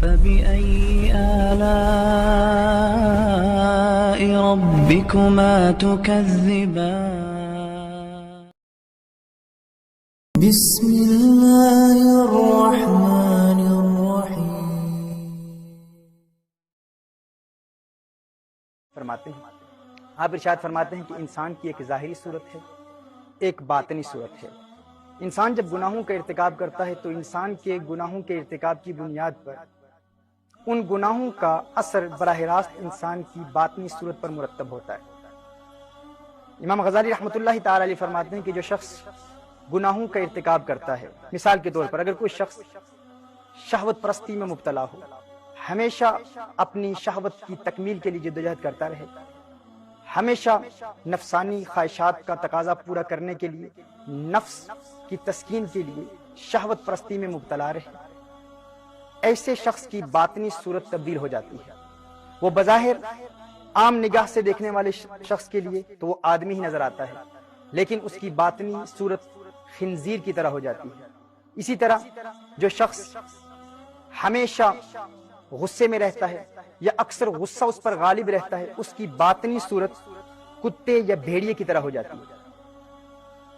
فبأي آلاء ربكما تكذبان بسم الله الرحمن الرحيم. فرماتے ہیں آپ ارشاد فرماتے ہیں کہ انسان کی ایک ظاہری صورت ہے، ایک باطنی صورت ہے. انسان جب گناہوں کا ارتکاب کرتا ہے تو انسان کے گناہوں کے ارتکاب کی بنیاد پر ان گناہوں کا اثر براہ راست انسان کی باطنی صورت پر مرتب ہوتا ہے. امام غزالی رحمۃ اللہ تعالی علیہ فرماتے ہیں کہ جو شخص گناہوں کا ارتکاب کرتا ہے، مثال کے طور پر اگر کوئی شخص شہوت پرستی میں مبتلا ہو، ہمیشہ اپنی شہوت کی تکمیل کے لیے جدوجہد کرتا رہے، ہمیشہ نفسانی خواہشات کا تقاضا پورا کرنے کے لیے، نفس کی تسکین کے لیے شہوت پرستی میں مبتلا رہے، ایسے شخص کی باطنی صورت تبدیل ہو جاتی ہے. وہ بظاہر عام نگاہ سے دیکھنے والے شخص کے لیے تو وہ آدمی ہی نظر آتا ہے، لیکن اس کی باطنی صورت خنزیر کی طرح ہو جاتی ہے. اسی طرح جو شخص ہمیشہ غصے میں رہتا ہے یا اکثر غصہ اس پر غالب رہتا ہے، اس کی باطنی صورت کتے یا بھیڑیے کی طرح ہو جاتی ہے.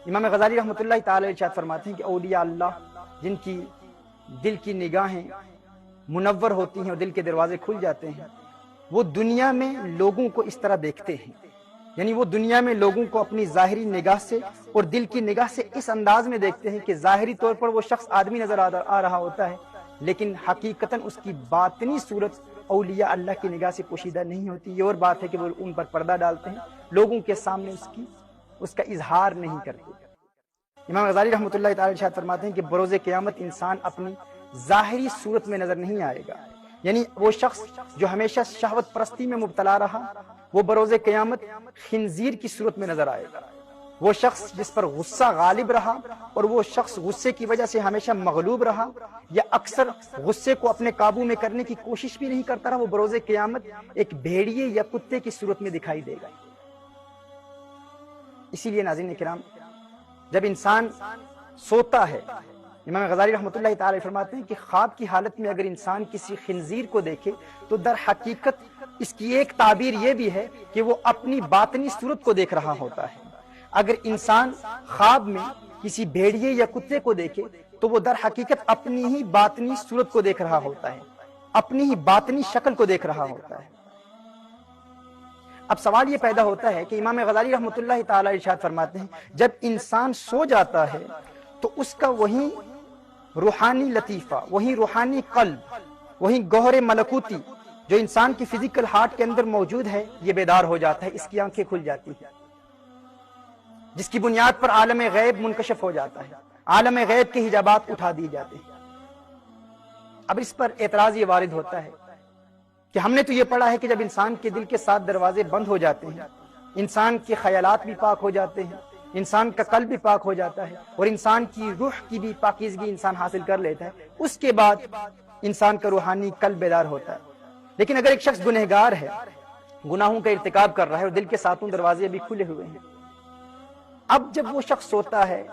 امام غزالی رحمۃ اللہ تعالی ارشاد فرماتے ہیں کہ اولیاء اللہ جن کی دل کی نگاہیں منور ہوتی ہیں اور دل کے دروازے کھل جاتے ہیں، وہ دنیا میں لوگوں کو اس طرح دیکھتے ہیں، یعنی وہ دنیا میں لوگوں کو اپنی ظاہری نگاہ سے اور دل کی نگاہ سے اس انداز میں دیکھتے ہیں کہ ظاہری طور پر وہ شخص آدمی نظر آ رہا ہوتا ہے، لیکن حقیقتاً اس کی باطنی صورت اولیاء اللہ کی نگاہ سے پوشیدہ نہیں ہوتی. یہ اور بات ہے کہ وہ ان پر پردہ ڈالتے ہیں، لوگوں کے سامنے اس کا اظہار نہیں کرتے. امام غزالی رحمۃ اللہ تعالی ارشاد فرماتے ہیں کہ بروز قیامت انسان اپنی ظاہری صورت میں نظر نہیں آئے گا، یعنی وہ شخص جو ہمیشہ شہوت پرستی میں مبتلا رہا وہ بروز قیامت خنزیر کی صورت میں نظر آئے گا. وہ شخص جس پر غصہ غالب رہا اور وہ شخص غصے کی وجہ سے ہمیشہ مغلوب رہا یا اکثر غصے کو اپنے قابو میں کرنے کی کوشش بھی نہیں کرتا رہا، وہ بروز قیامت ایک بھیڑیے یا کتے کی صورت میں دکھائی دے گا. اسی لیے ناظرین کرام، جب انسان سوتا ہے، امام غزالی رحمۃ اللہ تعالی فرماتے ہیں کہ خواب کی حالت میں اگر انسان کسی خنزیر کو دیکھے تو در حقیقت اس کی ایک تعبیر یہ بھی ہے کہ وہ اپنی باطنی صورت کو دیکھ رہا ہوتا ہے. اگر انسان خواب میں کسی بھیڑیے یا کتے کو دیکھے تو وہ در حقیقت اپنی ہی باطنی صورت کو دیکھ رہا ہوتا ہے، اپنی ہی باطنی شکل کو دیکھ رہا ہوتا ہے. اب سوال یہ پیدا ہوتا ہے کہ امام غزالی رحمۃ اللہ تعالی ارشاد فرماتے ہیں جب انسان سو جاتا ہے تو اس کا وہی روحانی لطیفہ، وہی روحانی قلب، وہی گوہر ملکوتی جو انسان کی فزیکل ہارٹ کے اندر موجود ہے یہ بیدار ہو جاتا ہے، اس کی آنکھیں کھل جاتی ہیں، جس کی بنیاد پر عالم غیب منکشف ہو جاتا ہے، عالم غیب کے حجابات اٹھا دیے جاتے ہیں. اب اس پر اعتراض یہ وارد ہوتا ہے کہ ہم نے تو یہ پڑھا ہے کہ جب انسان کے دل کے 7 دروازے بند ہو جاتے ہیں، انسان کے خیالات بھی پاک ہو جاتے ہیں، انسان کا قلب بھی پاک ہو جاتا ہے اور انسان کی روح کی بھی پاکیزگی انسان حاصل کر لیتا ہے، اس کے بعد انسان کا روحانی قلب بیدار ہوتا ہے. لیکن اگر ایک شخص گنہگار ہے، گناہوں کا ارتکاب کر رہا ہے اور دل کے 7 دروازے بھی کھلے ہوئے ہیں، اب جب وہ شخص سوتا ہے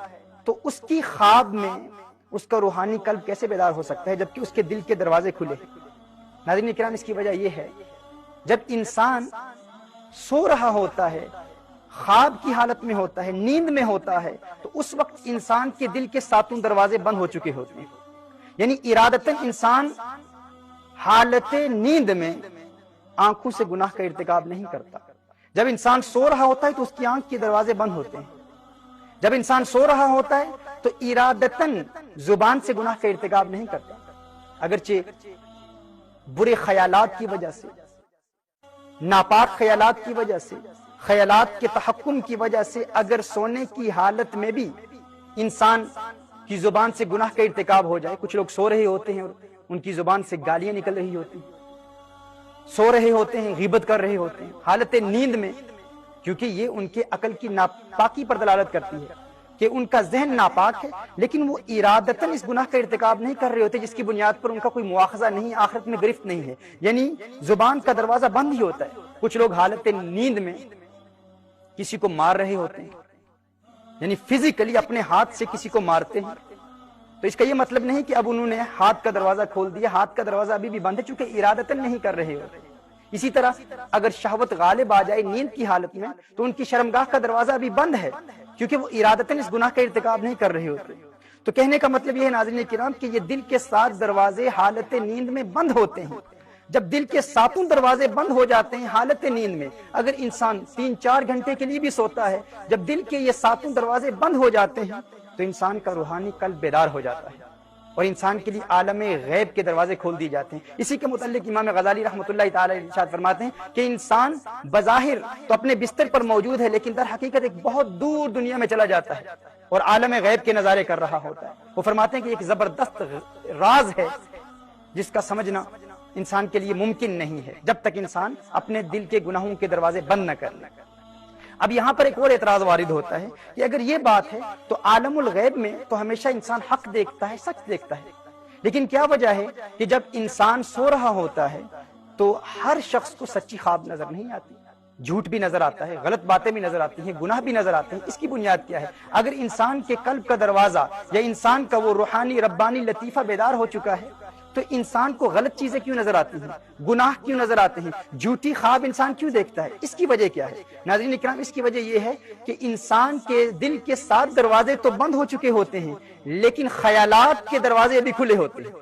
تو اس کی خواب میں اس کا روحانی قلب کیسے بیدار ہو سکتا ہے جبکہ اس کے دل کے دروازے کھلے ہیں؟ ناظرین کرام، اس کی وجہ یہ ہے جب انسان سو رہا ہوتا ہے، خواب کی حالت میں ہوتا ہے، نیند میں ہوتا ہے، تو اس وقت انسان کے دل کے 7 دروازے بند ہو چکے ہوتے ہیں، یعنی ارادتاً انسان حالت نیند میں آنکھوں سے گناہ کا ارتکاب نہیں کرتا. جب انسان سو رہا ہوتا ہے تو اس کی آنکھ کے دروازے بند ہوتے ہیں. جب انسان سو رہا ہوتا ہے تو ارادتاً زبان سے گناہ کا ارتکاب نہیں کرتا، اگرچہ برے خیالات کی وجہ سے، ناپاک خیالات کی وجہ سے، خیالات کے تحکم کی وجہ سے اگر سونے کی حالت میں بھی انسان کی زبان سے گناہ کا ارتکاب ہو جائے. کچھ لوگ سو رہے ہوتے ہیں اور ان کی زبان سے گالیاں نکل رہی ہوتی ہیں، سو رہے ہوتے ہیں، غیبت کر رہے ہوتے ہیں حالت نیند میں، کیونکہ یہ ان کے عقل کی ناپاکی پر دلالت کرتی ہے کہ ان کا ذہن ناپاک ہے، لیکن وہ ارادتاً اس گناہ کا ارتکاب نہیں کر رہے ہوتے جس کی بنیاد پر ان کا کوئی مواخذہ نہیں، آخرت میں گرفت نہیں ہے، یعنی زبان کا دروازہ بند ہی ہوتا ہے. کچھ لوگ حالت نیند میں کسی کو مار رہے ہوتے ہیں، یعنی فزیکلی اپنے ہاتھ سے کسی کو مارتے ہیں، تو تو اس کا یہ مطلب نہیں کہ اب انہوں نے ہاتھ کا دروازہ کھول دیا، ہاتھ کا دروازہ ابھی بھی بند ہے چونکہ ارادتاً نہیں کر رہے ہوتے۔ اسی طرح اگر شہوت غالب آ جائے نیند کی حالت میں تو ان کی شرمگاہ کا دروازہ ابھی بند ہے کیونکہ وہ ارادتاً اس گناہ کا ارتکاب نہیں کر رہے ہوتے۔ تو کہنے کا مطلب یہ ہے ناظرین کرام کہ یہ دل کے 7 دروازے حالت نیند میں بند ہوتے ہیں۔ جب دل کے 7 دروازے بند ہو جاتے ہیں حالت نیند میں، اگر انسان 3-4 گھنٹے کے لیے بھی سوتا ہے، جب دل کے یہ 7 دروازے بند ہو جاتے ہیں تو انسان کا روحانی قلب بیدار ہو جاتا ہے اور انسان کے لیے عالم غیب کے دروازے کھول دیے جاتے ہیں۔ اسی کے متعلق امام غزالی رحمۃ اللہ تعالی ارشاد فرماتے ہیں کہ انسان بظاہر تو اپنے بستر پر موجود ہے لیکن در حقیقت ایک بہت دور دنیا میں چلا جاتا ہے اور عالم غیب کے نظارے کر رہا ہوتا ہے۔ وہ فرماتے ہیں کہ ایک زبردست راز ہے جس کا سمجھنا انسان کے لیے ممکن نہیں ہے جب تک انسان اپنے دل کے گناہوں کے دروازے بند نہ کر لے۔ اب یہاں پر ایک اور اعتراض وارد ہوتا ہے کہ اگر یہ بات ہے تو عالم الغیب میں تو ہمیشہ انسان حق دیکھتا ہے، سچ دیکھتا ہے، لیکن کیا وجہ ہے کہ جب انسان سو رہا ہوتا ہے تو ہر شخص کو سچی خواب نظر نہیں آتی، جھوٹ بھی نظر آتا ہے، غلط باتیں بھی نظر آتی ہیں، گناہ بھی نظر آتے ہیں۔ اس کی بنیاد کیا ہے؟ اگر انسان کے قلب کا دروازہ یا انسان کا وہ روحانی ربانی لطیفہ بیدار ہو چکا ہے تو انسان کو غلط چیزیں کیوں نظر آتی ہیں، گناہ کیوں نظر آتے ہیں، جھوٹی خواب انسان کیوں دیکھتا ہے؟ اس کی وجہ کیا ہے ناظرین اکرام؟ اس کی وجہ یہ ہے کہ انسان کے دل کے 7 دروازے تو بند ہو چکے ہوتے ہیں لیکن خیالات کے دروازے ابھی کھلے ہوتے ہیں۔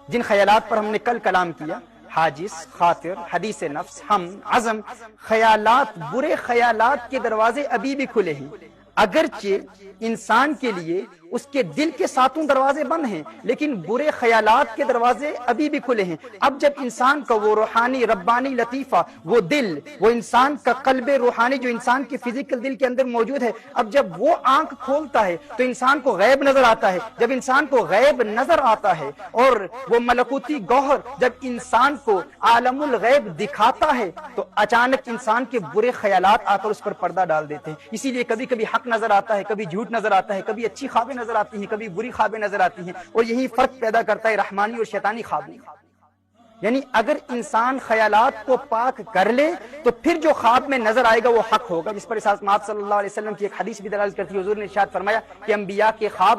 جن خیالات پر ہم نے کل کلام کیا، حاجز، خاطر، حدیث نفس، ہم، عزم، خیالات، برے خیالات کے دروازے ابھی بھی کھلے ہیں۔ اگرچہ انسان کے لیے اس کے دل کے 7 دروازے بند ہیں لیکن برے خیالات کے دروازے ابھی بھی کھلے ہیں۔ اب جب انسان کا وہ روحانی ربانی لطیفہ، وہ دل، وہ انسان کا قلب روحانی جو انسان کے فزیکل دل کے اندر موجود ہے، اب جب وہ آنکھ کھولتا ہے تو انسان کو غیب نظر آتا ہے۔ جب انسان کو غیب نظر آتا ہے اور وہ ملکوتی گوہر جب انسان کو عالم الغیب دکھاتا ہے تو اچانک انسان کے برے خیالات آ کر اس پر پردہ ڈال دیتے ہیں۔ اسی لیے کبھی کبھی حق نظر آتا ہے، کبھی جھوٹ نظر آتا ہے، کبھی اچھی خوابیں نظر آتی ہیں، کبھی بری خوابیں نظر آتی ہیں، اور یہی فرق پیدا کرتا ہے رحمانی اور شیطانی خواب میں۔ یعنی اگر انسان خیالات کو پاک کر لے تو پھر جو خواب میں نظر آئے گا وہ حق ہوگا، جس پر رسول آپ صلی اللہ علیہ وسلم کی ایک حدیث بھی دلالت کرتی ہے۔ حضور نے ارشاد فرمایا کہ انبیاء کے خواب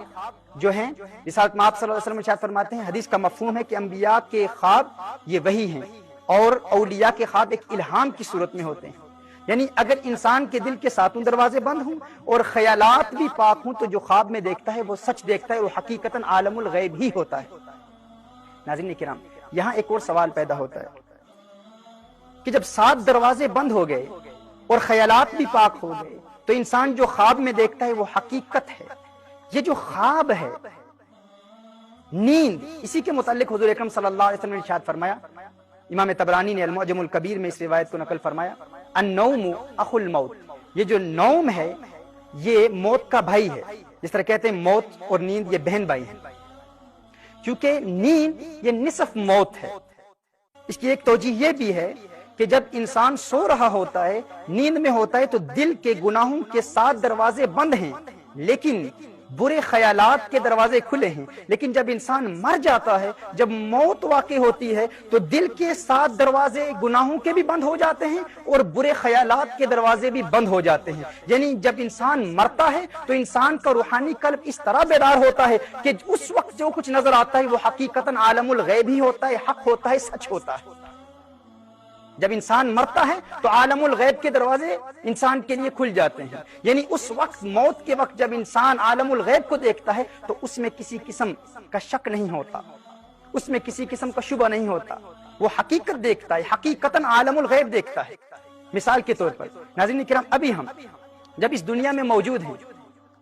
جو ہیں، رسول آپ صلی اللہ علیہ وسلم ارشاد فرماتے ہیں، حدیث کا مفہوم ہے کہ انبیاء کے خواب یہ وحی ہیں اور اولیاء کے خواب ایک الہام کی صورت میں ہوتے ہیں۔ یعنی اگر انسان کے دل کے 7 دروازے بند ہوں اور خیالات بھی پاک ہوں تو جو خواب میں دیکھتا ہے وہ سچ دیکھتا ہے، وہ حقیقتاً عالم الغیب ہی ہوتا ہے۔ ناظرین کرام، یہاں ایک اور سوال پیدا ہوتا ہے کہ جب 7 دروازے بند ہو گئے اور خیالات بھی پاک ہو گئے تو انسان جو خواب میں دیکھتا ہے وہ حقیقت ہے۔ یہ جو خواب ہے، نیند، اسی کے متعلق حضور اکرم صلی اللہ علیہ وسلم نے ارشاد فرمایا، امام طبرانی نے المعجم الکبیر میں اس روایت کو نقل فرمایا، النوم اخو الموت، یہ جو نوم ہے یہ موت کا بھائی ہے۔ جس طرح کہتے ہیں موت اور نیند یہ بہن بھائی ہیں، کیونکہ نیند یہ نصف موت ہے۔ اس کی ایک توجہ یہ بھی ہے کہ جب انسان سو رہا ہوتا ہے، نیند میں ہوتا ہے، تو دل کے گناہوں کے 7 دروازے بند ہیں لیکن برے خیالات کے دروازے کھلے ہیں۔ لیکن جب انسان مر جاتا ہے، جب موت واقع ہوتی ہے تو دل کے 7 دروازے گناہوں کے بھی بند ہو جاتے ہیں اور برے خیالات کے دروازے بھی بند ہو جاتے ہیں۔ یعنی جب انسان مرتا ہے تو انسان کا روحانی قلب اس طرح بیدار ہوتا ہے کہ اس وقت جو کچھ نظر آتا ہے وہ حقیقتاً عالم الغیب ہی ہوتا ہے، حق ہوتا ہے، سچ ہوتا ہے۔ جب انسان مرتا ہے تو عالم الغیب کے دروازے انسان کے لیے کھل جاتے ہیں۔ یعنی اس وقت، موت کے وقت جب انسان عالم الغیب کو دیکھتا ہے تو اس میں کسی قسم کا شک نہیں ہوتا، اس میں کسی قسم کا شبہ نہیں ہوتا، وہ حقیقت دیکھتا ہے، حقیقتاً عالم الغیب دیکھتا ہے۔ مثال کے طور پر ناظرین کرام، ابھی ہم جب اس دنیا میں موجود ہیں،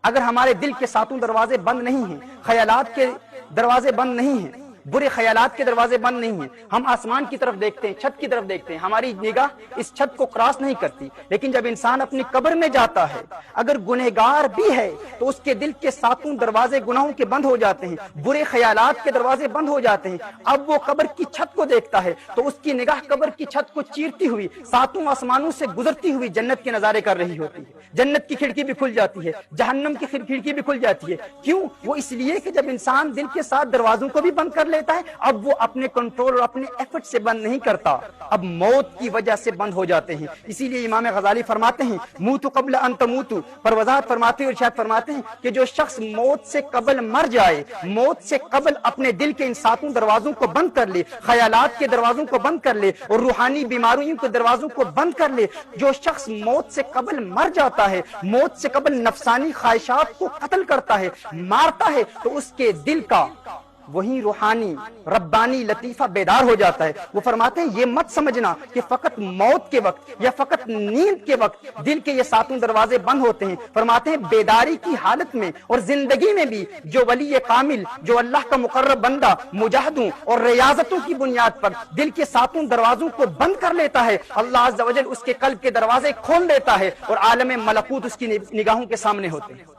اگر ہمارے دل کے 7 دروازے بند نہیں ہیں، خیالات کے دروازے بند نہیں ہیں، برے خیالات کے دروازے بند نہیں ہیں، ہم آسمان کی طرف دیکھتے ہیں، چھت کی طرف دیکھتے ہیں، ہماری نگاہ اس چھت کو کراس نہیں کرتی، لیکن جب انسان اپنی قبر میں جاتا ہے، اگر گنہگار بھی ہے تو اس کے دل کے 7 دروازے گناہوں کے بند ہو جاتے ہیں، برے خیالات کے دروازے بند ہو جاتے ہیں۔ اب وہ قبر کی چھت کو دیکھتا ہے تو اس کی نگاہ قبر کی چھت کو چیرتی ہوئی 7 آسمانوں سے گزرتی ہوئی جنت کے نظارے کر رہی ہوتی ہے۔ جنت کی کھڑکی بھی کھل جاتی ہے، جہنم کی کھڑکی بھی کھل جاتی ہے۔ کیوں؟ وہ اس لیے کہ جب انسان دل کے 7 دروازوں کو بھی بند کر لیتا ہے، اب وہ اپنے کنٹرول اور اپنے ایفرٹ سے بند نہیں کرتا، اب موت کی وجہ سے بند ہو جاتے ہیں۔ اسی لیے امام غزالی فرماتے ہیں موتو قبل ان تموتو، پر وضاحت فرماتے ہیں، ارشاد فرماتے ہیں کہ جو شخص موت سے قبل مر جائے، موت سے قبل اپنے دل کے ان ساتوں دروازوں کو بند کر لے، خیالات کے دروازوں کو بند کر لے اور روحانی بیماریوں کے دروازوں کو بند کر لے، جو شخص موت سے قبل مر جاتا ہے، موت سے قبل نفسانی خواہشات کو قتل کرتا ہے، مارتا ہے، تو اس کے دل کا وہی روحانی ربانی لطیفہ بیدار ہو جاتا ہے۔ وہ فرماتے ہیں یہ مت سمجھنا کہ فقط موت کے وقت یا فقط نیند کے وقت دل کے یہ ساتوں دروازے بند ہوتے ہیں، فرماتے ہیں بیداری کی حالت میں اور زندگی میں بھی جو ولی کامل، جو اللہ کا مقرب بندہ مجاہدوں اور ریاضتوں کی بنیاد پر دل کے ساتوں دروازوں کو بند کر لیتا ہے، اللہ عز و جل اس کے قلب کے دروازے کھول دیتا ہے اور عالم ملکوت اس کی نگاہوں کے سامنے ہوتے ہیں۔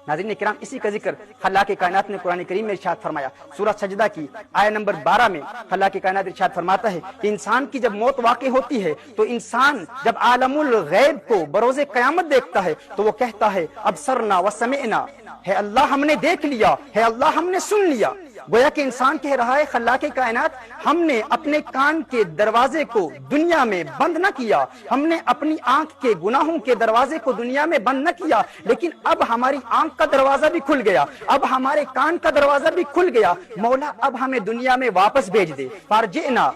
ناظرین کرام، اسی کا ذکر خلاق کائنات نے قرآن کریم میں ارشاد فرمایا۔ سورہ سجدہ کی آیت نمبر 12 میں خلاق کائنات ارشاد فرماتا ہے کہ انسان کی جب موت واقع ہوتی ہے تو انسان جب عالم الغیب کو بروز قیامت دیکھتا ہے تو وہ کہتا ہے ابصرنا وسمعنا، ہے اللہ ہم نے دیکھ لیا، ہے اللہ ہم نے سن لیا۔ گویا کہ انسان کہہ رہا ہے خلاق کائنات ہم نے اپنے کان کے دروازے کو دنیا میں بند نہ کیا، ہم نے اپنی آنکھ کے گناہوں کے دروازے کو دنیا میں بند نہ کیا، لیکن اب ہماری آنکھ کا دروازہ بھی کھل گیا، اب ہمارے کان کا دروازہ بھی کھل گیا، مولا اب ہمیں دنیا میں واپس بھیج دے، فارجعنا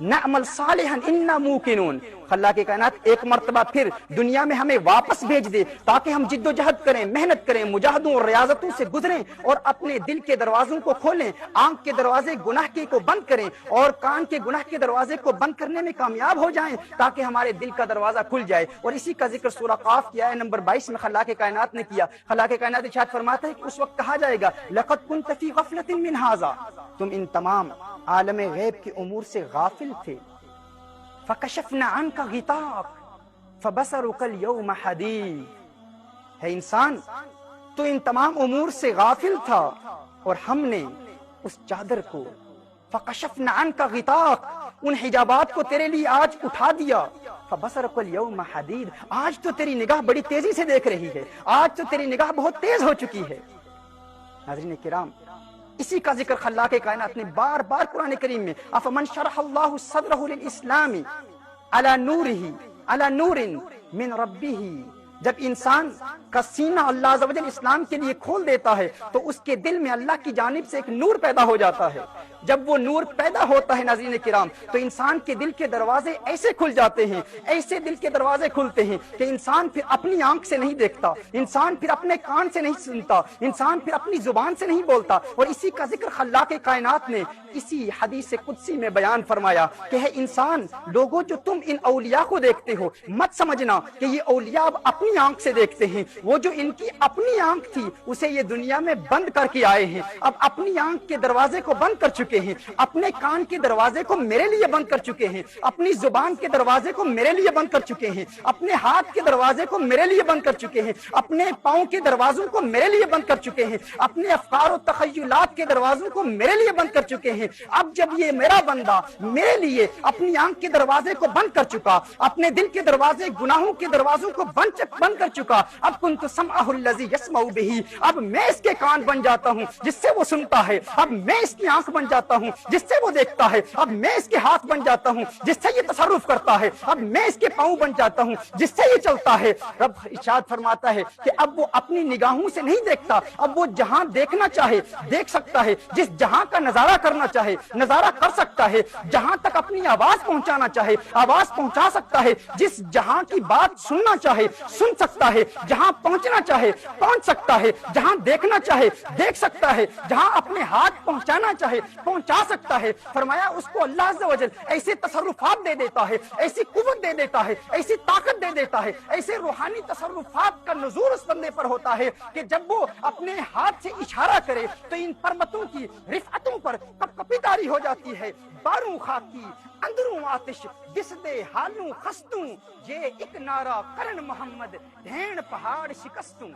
نعمل صالحا انا موقنون۔ خلاق کائنات ایک مرتبہ پھر دنیا میں ہمیں واپس بھیج دے تاکہ ہم جد و جہد کریں، محنت کریں، مجاہدوں اور ریاضتوں سے گزریں اور اپنے دل کے دروازوں کو کھولیں، آنکھ کے دروازے گناہ کے کو بند کریں اور کان کے گناہ کے دروازے کو بند کرنے میں کامیاب ہو جائیں تاکہ ہمارے دل کا دروازہ کھل جائے۔ اور اسی کا ذکر سورہ قاف کی آیت نمبر 22 میں خلاق کائنات نے کیا۔ خلاق کائنات ارشاد فرماتا ہے کہ اس وقت کہا جائے گا لقد كنت في غفلة من هذا، تم ان تمام عالم غیب کے امور سے غافل تھے، فکشفنا عنك غطاءك فبصرك اليوم حديد۔ ہے انسان تو ان تمام امور سے غافل تھا اور ہم نے اس چادر کو فکشفنا عنك غطاءك، ان حجابات کو تیرے لیے آج اٹھا دیا، فبصرك اليوم حديد، آج تو تیری نگاہ بڑی تیزی سے دیکھ رہی ہے، آج تو تیری نگاہ بہت تیز ہو چکی ہے۔ ناظرین کرام، اسی کا ذکر خلاق کائنات نے بار بار قرآن کریم میں افمن شرح اللہ صدرہ للاسلام علی نور من ربہ، جب انسان کا سینہ اللہ عز و جل اسلام کے لیے کھول دیتا ہے تو اس کے دل میں اللہ کی جانب سے ایک نور پیدا ہو جاتا ہے۔ جب وہ نور پیدا ہوتا ہے ناظرین کرام تو انسان کے دل کے دروازے ایسے کھل جاتے ہیں، ایسے دل کے دروازے کھلتے ہیں کہ انسان پھر اپنی آنکھ سے نہیں دیکھتا، انسان پھر اپنے کان سے نہیں سنتا، انسان پھر اپنی زبان سے نہیں بولتا۔ اور اسی کا ذکر خلاق کائنات نے اسی حدیث قدسی میں بیان فرمایا کہ ہے انسان، لوگوں جو تم ان اولیاء کو دیکھتے ہو مت سمجھنا کہ یہ اولیاء اب اپنی آنکھ سے دیکھتے ہیں، وہ جو ان کی اپنی آنکھ تھی اسے یہ دنیا میں بند کر کے آئے ہیں، اب اپنی آنکھ کے دروازے کو بند کر چکے ہیں، اپنے کان کے دروازے کو میرے لیے بند کر چکے ہیں، اپنی زبان کے دروازے کو میرے لیے بند کر چکے ہیں، اپنے ہاتھ کے دروازے کو میرے لیے بند کر چکے ہیں، اپنے پاؤں کے دروازوں کو میرے لیے بند کر چکے ہیں، اپنے افکار و تخیلات کے دروازوں کو میرے لیے بند کر چکے ہیں۔ اب جب یہ میرا بندہ میرے لیے اپنی آنکھ کے دروازے کو بند کر چکا، اپنے دل کے دروازے گناہوں کے دروازوں کو بند کر چکا، اب کنت سمعہ الذی یسمع بہ، اب میں اس کے کان بن جاتا ہوں جس سے وہ سنتا ہے، اب میں اس کی آنکھ بن جاتا ہوں جس سے وہ دیکھتا ہے، اب میں اس کے ہاتھ بن جاتا ہوں جس سے یہ تصرف کرتا ہے، اب میں اس کے پاؤں بن جاتا ہوں جس سے یہ چلتا ہے۔ رب ارشاد فرماتا ہے کہ اب وہ اپنی نگاہوں سے نہیں دیکھتا، اب وہ جہاں دیکھنا چاہے دیکھ سکتا ہے، جس جہاں کا نظارہ کرنا چاہے نظارہ کر سکتا ہے، جہاں تک اپنی آواز پہنچانا چاہے آواز پہنچا سکتا ہے، جس جہاں کی بات سننا چاہے سن سکتا ہے، جہاں پہنچنا چاہے پہنچ سکتا ہے، جہاں دیکھنا چاہے دیکھ سکتا ہے، جہاں اپنے ہاتھ پہنچانا چاہے پہنچا سکتا ہے۔ فرمایا اس کو اللہ عز و جل ایسے تصرفات دے دیتا ہے، ایسی قوت دے دیتا ہے، ایسی طاقت دے دیتا ہے، ایسے روحانی تصرفات کا نزول اس بندے پر ہوتا ہے کہ جب وہ اپنے ہاتھ سے اشارہ کرے تو ان پربتوں کی رفعتوں پر کپ کپی طاری ہو جاتی ہے، باروں خاکی اندروں آتش جس دے حالوں خستوں، یہ ایک نعرہ کرن محمد ڈھین پہاڑ شکستوں۔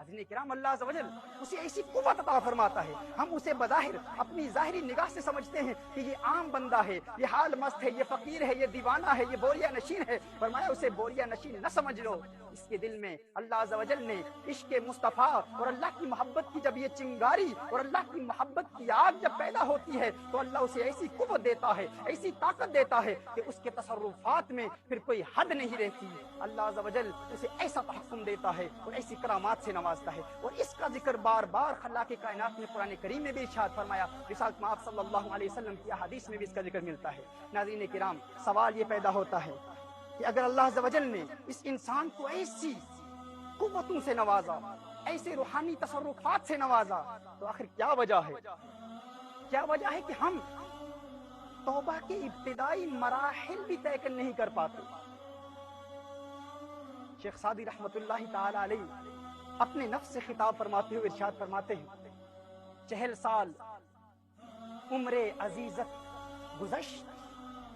ناظرین کرام، اللہ عز و جل اسے ایسی قوت عطا فرماتا ہے، ہم اسے بظاہر اپنی ظاہری نگاہ سے سمجھتے ہیں کہ یہ عام بندہ ہے، یہ حال مست ہے، یہ فقیر ہے، یہ دیوانہ ہے، یہ بوریا نشین ہے۔ فرمایا اسے بوریا نشین نہ سمجھ لو، اس کے دل میں اللہ عز و جل نے عشق مصطفیٰ اور اللہ کی محبت کی جب یہ چنگاری اور اللہ کی محبت کی آگ جب پیدا ہوتی ہے تو اللہ اسے ایسی قوت دیتا ہے، ایسی طاقت دیتا ہے کہ اس کے تصرفات میں پھر کوئی حد نہیں رہتی۔ اللہ عز و جل اسے ایسا تحکم دیتا ہے اور ایسی کرامات سے نوازتا ہے، اور اس کا ذکر بار بار خلاق کائنات نے قرآن کریم میں بھی ارشاد فرمایا، رسالت مآب صلی اللہ علیہ وسلم کی احادیث میں بھی اس کا ذکر ملتا ہے۔ ناظرین کرام، سوال یہ پیدا ہوتا ہے کہ اگر اللہ عز و جل نے اس انسان کو ایسی قوتوں سے نوازا، ایسے روحانی تصرفات سے نوازا، تو آخر کیا وجہ ہے؟ کیا وجہ ہے کہ ہم توبہ کے ابتدائی مراحل بھی طے نہیں کر پاتے؟ شیخ سعدی رحمت اللہ تعالی علیہ اپنے نفس سے خطاب فرماتے ہوئے ارشاد فرماتے ہیں، 40 سال عمر عزیزت گزشت،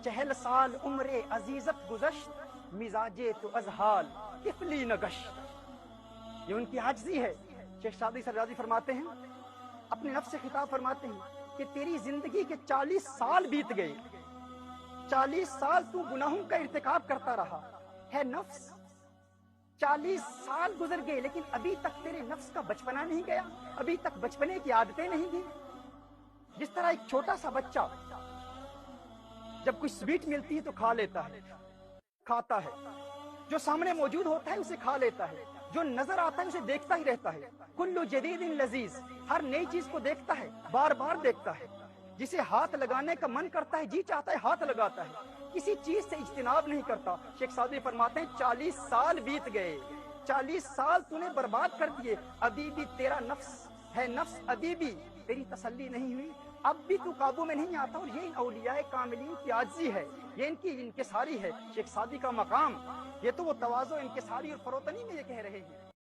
40 سال عمر عزیزت گزشت، مزاجے تو ازحال طفلی نگشت۔ یہ ان کی عاجزی ہے۔ شیخ سعدی سرجادی فرماتے ہیں، اپنے نفس سے خطاب فرماتے ہیں کہ تیری زندگی کے 40 سال بیت گئے، 40 سال تو گناہوں کا ارتکاب کرتا رہا ہے نفس، 40 سال گزر گئے لیکن ابھی تک تیرے نفس کا بچپنا نہیں گیا، ابھی تک بچپنے کی عادتیں نہیں گئی۔ جس طرح ایک چھوٹا سا بچہ جب کوئی سویٹ ملتی ہے تو کھا لیتا ہے، کھاتا ہے، جو سامنے موجود ہوتا ہے اسے کھا لیتا ہے، جو نظر آتا ہے اسے دیکھتا ہی رہتا ہے۔ کل جدید لذیذ، ہر نئی چیز کو دیکھتا ہے، بار بار دیکھتا ہے، جسے ہاتھ لگانے کا من کرتا ہے، جی چاہتا ہے ہاتھ لگاتا ہے، کسی چیز سے اجتناب نہیں کرتا۔ شیخ سعدی فرماتے ہیں 40 سال بیت گئے، 40 سال تو نے برباد کر دیے، ابھی بھی تیرا نفس ہے، نفس ابھی بھی تیری تسلی نہیں ہوئی، اب بھی تو قابو میں نہیں آتا۔ اور یہ اولیاء کاملین کی عاجزی ہے، یہ ان کی انکساری ہے۔ شیخ سعدی کا مقام یہ تو وہ تواضع، انکساری اور فروتنی میں یہ کہہ رہے ہیں